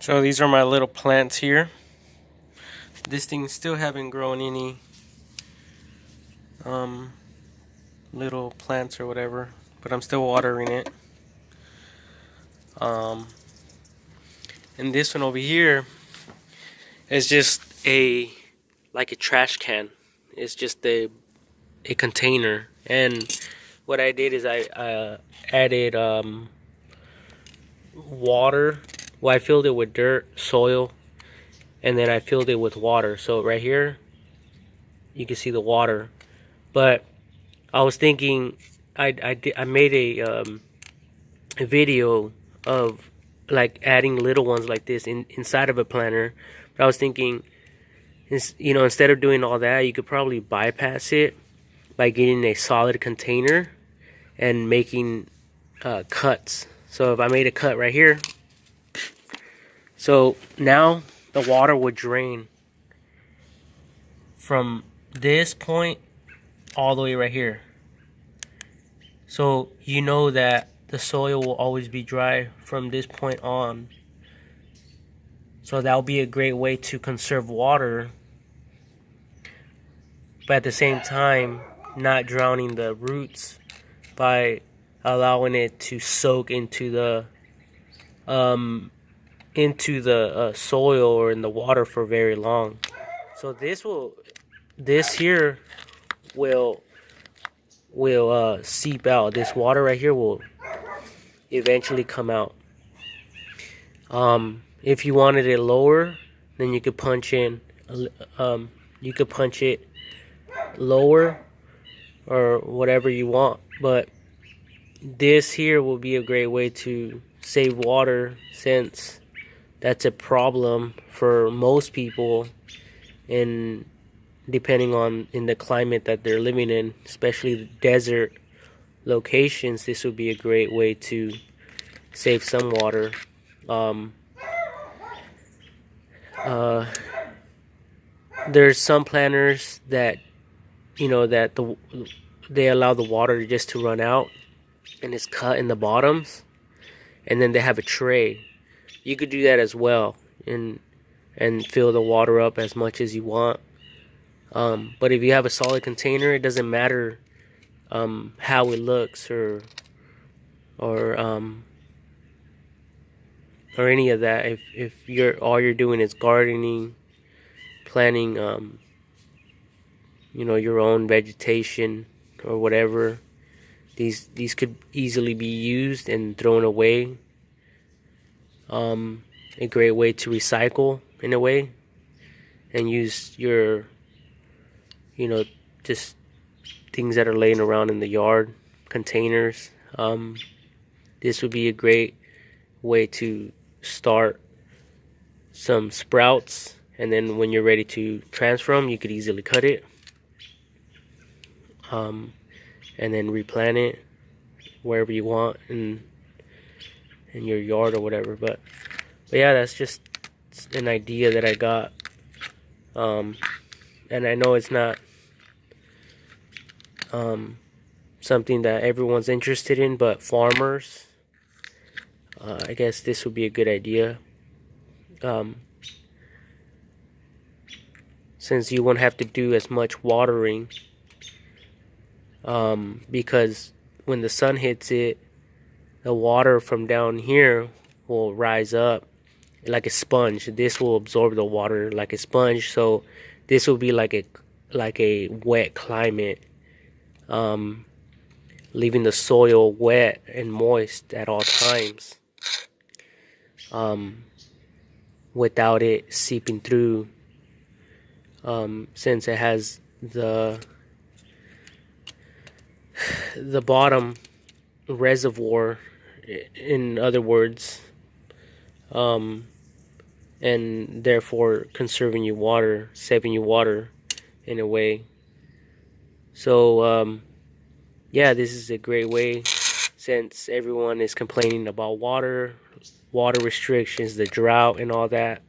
So these are my little plants here. This thing still haven't grown any little plants or whatever, but I'm still watering it. Um, and this one over here is just like a trash can. It's just a container. And what I did is I added water. Well, I filled it with dirt, soil, and then I filled it with water. So right here, you can see the water. But I was thinking, I made a video of like adding little ones like this inside of a planter. But I was thinking, instead of doing all that, you could probably bypass it by getting a solid container and making cuts. So if I made a cut right here, so now the water would drain from this point all the way right here. So you know that the soil will always be dry from this point on. So that'll be a great way to conserve water, but at the same time not drowning the roots by allowing it to soak into the soil or in the water for very long. So this here will seep out. This water right here will eventually come out. If you wanted it lower, then you could punch it lower or whatever you want. But this here will be a great way to save water, since that's a problem for most people depending on in the climate that they're living in, especially the desert locations. This would be a great way to save some water. There's some planters that they allow the water just to run out and it's cut in the bottoms, and then they have a tray. You could do that as well and fill the water up as much as you want. But if you have a solid container, it doesn't matter how it looks or any of that. If all you're doing is gardening, planting your own vegetation or whatever, these could easily be used and thrown away. A great way to recycle in a way and use your just things that are laying around in the yard, containers. This would be a great way to start some sprouts, and then when you're ready to transfer them, you could easily cut it and then replant it wherever you want in your yard or whatever. But yeah, that's just an idea that I got, and I know it's not something that everyone's interested in, but farmers, I guess this would be a good idea, since you won't have to do as much watering, because when the sun hits it, the water from down here will rise up like a sponge. This will absorb the water like a sponge, so this will be like a wet climate, leaving the soil wet and moist at all times, without it seeping through, since it has the bottom reservoir, in other words, and therefore conserving your water, saving you water in a way. So yeah, this is a great way, since everyone is complaining about water restrictions, the drought and all that.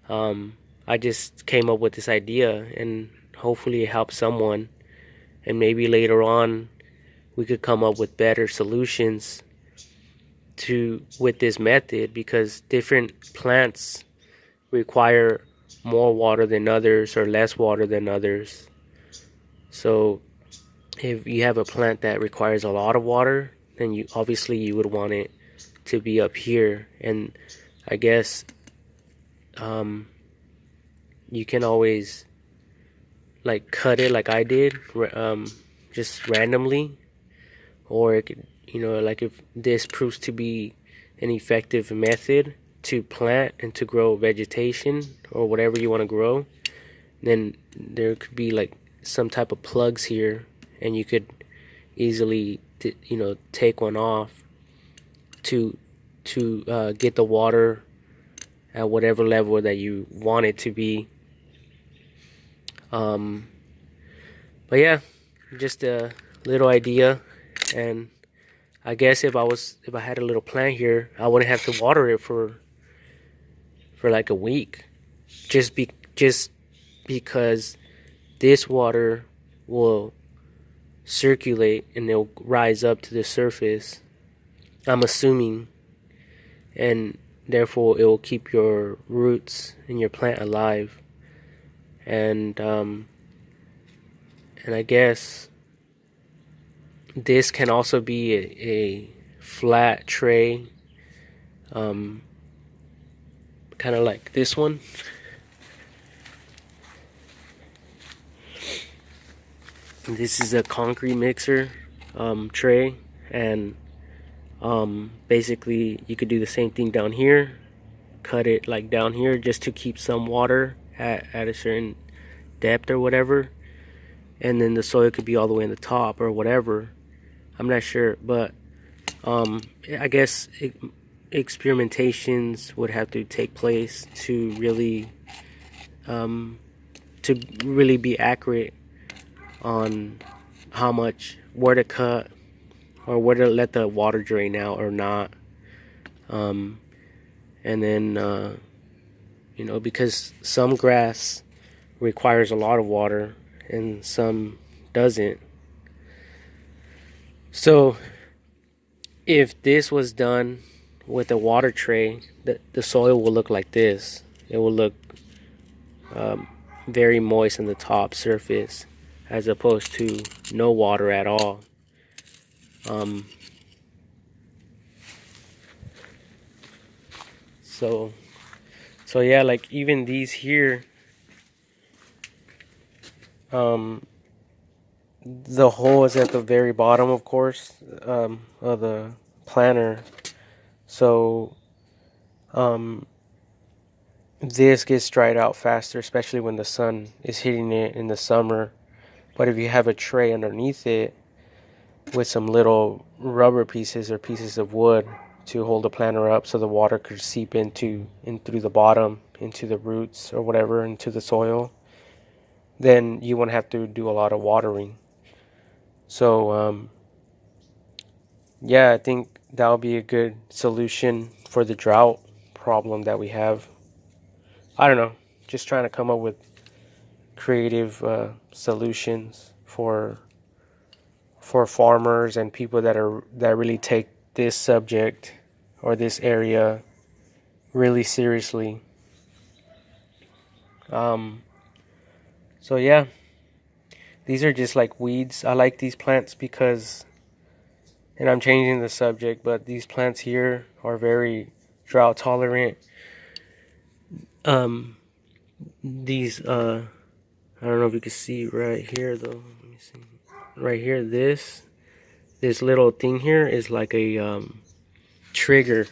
I just came up with this idea, and hopefully it helps someone, and maybe later on we could come up with better solutions with this method, because different plants require more water than others or less water than others. So if you have a plant that requires a lot of water, then you would want it to be up here. And I guess you can always like cut it like I did, just randomly, or it could, like if this proves to be an effective method to plant and to grow vegetation or whatever you want to grow, then there could be like some type of plugs here, and you could easily take one off to get the water at whatever level that you want it to be. But yeah, just a little idea. And I guess if I had a little plant here, I wouldn't have to water it for like a week, just because this water will circulate and it'll rise up to the surface, I'm assuming, and therefore it will keep your roots and your plant alive. And I guess this can also be a flat tray, kind of like this one. This is a concrete mixer tray, and basically you could do the same thing down here, cut it like down here just to keep some water at a certain depth or whatever, and then the soil could be all the way in the top or whatever. I'm not sure, but I guess experimentations would have to take place to really be accurate on how much, where to cut, or where to let the water drain out or not. And then because some grass requires a lot of water and some doesn't. So if this was done with a water tray, the soil will look like this. It will look very moist on the top surface, as opposed to no water at all. So yeah, like even these here, the hole is at the very bottom, of course, of the planter. So this gets dried out faster, especially when the sun is hitting it in the summer. But if you have a tray underneath it with some little rubber pieces or pieces of wood to hold the planter up so the water could seep in through the bottom, into the roots or whatever, into the soil, then you won't have to do a lot of watering. So yeah, I think that would be a good solution for the drought problem that we have. I don't know, just trying to come up with creative solutions for farmers and people that really take this subject or this area really seriously. So yeah, these are just like weeds. I like these plants because, and I'm changing the subject, but these plants here are very drought tolerant. These I don't know if you can see right here though. Let me see. Right here, this little thing here is like a trigger,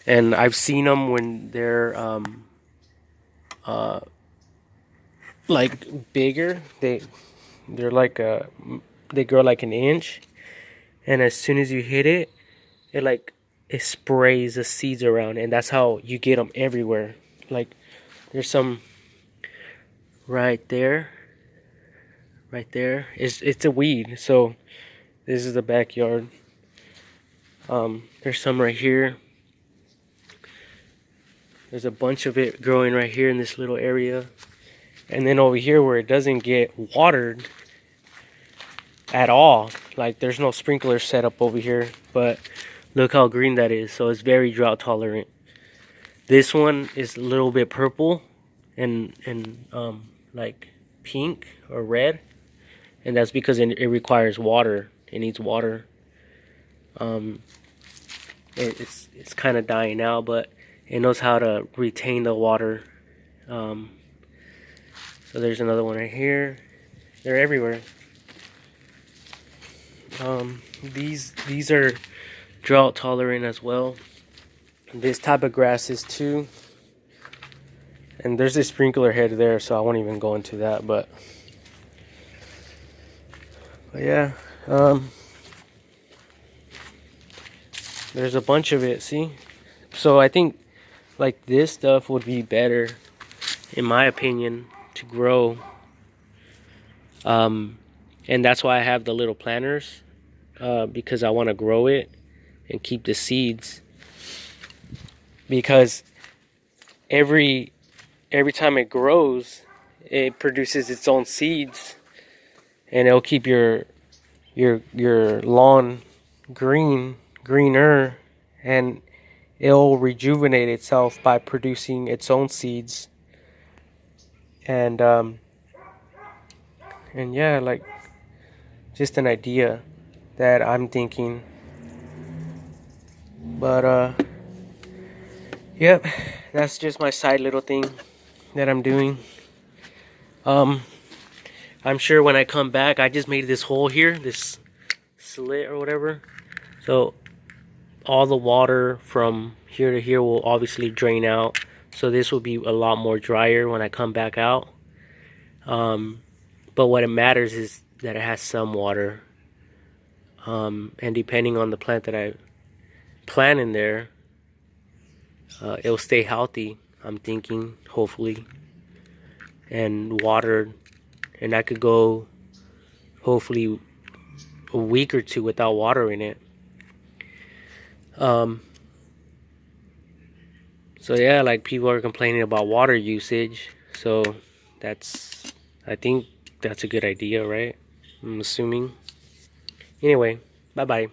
and I've seen them when they're like bigger. They're like they grow like an inch, and as soon as you hit it, it sprays the seeds around, and that's how you get them everywhere. Like there's some right there. It's a weed. So this is the backyard. There's some right here. There's a bunch of it growing right here in this little area. And then over here where it doesn't get watered at all, like there's no sprinkler set up over here, but Look how green that is. So it's very drought tolerant. This one is a little bit purple and like pink or red, and that's because it requires water. It needs water. Um, it's kind of dying out, but it knows how to retain the water. Um, so there's another one right here. They're everywhere. These are drought tolerant as well. This type of grass is too. And there's a sprinkler head there, so I won't even go into that. But yeah, there's a bunch of it. See, so I think like this stuff would be better, in my opinion, to grow. And that's why I have the little planters, because I want to grow it and keep the seeds. Because every time it grows, it produces its own seeds, and it'll keep your lawn greener, and it'll rejuvenate itself by producing its own seeds. And yeah, like just an idea that I'm thinking. But yep, that's just my side little thing that I'm doing. I'm sure when I come back, I just made this hole here, this slit or whatever. So all the water from here to here will obviously drain out. So this will be a lot more drier when I come back out. But what it matters is that it has some water. And depending on the plant that I plant in there, it'll stay healthy, I'm thinking, hopefully, and watered. And I could go hopefully a week or two without watering it. So yeah, like people are complaining about water usage. So I think that's a good idea, right? I'm assuming. Anyway, bye bye.